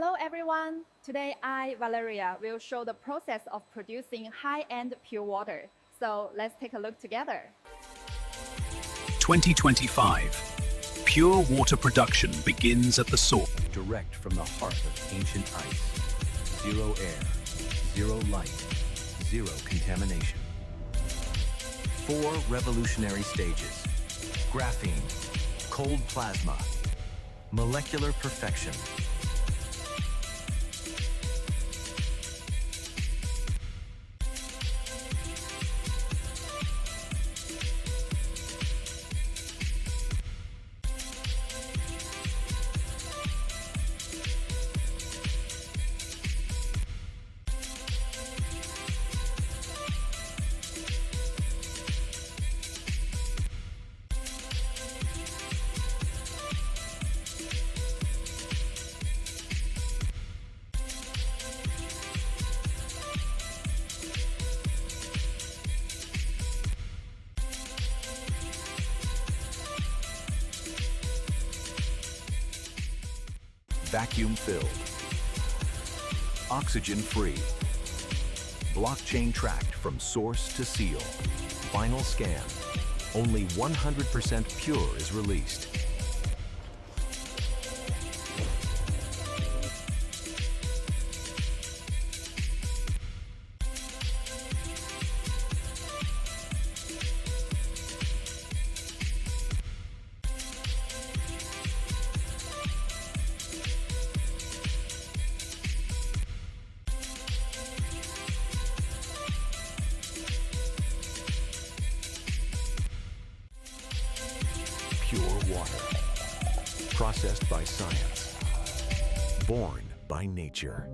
Hello everyone! Today I, Valeria, will show the process of producing high-end pure water. So let's take a look together. 2025. Pure water production begins at the source. Direct from the heart of ancient ice. Zero air, zero light, zero contamination. 4 revolutionary stages. Graphene, cold plasma, molecular perfection. Vacuum-filled. Oxygen-free. Blockchain tracked from source to seal. Final scan. Only 100% pure is released. Pure water. Processed by science. Born by nature.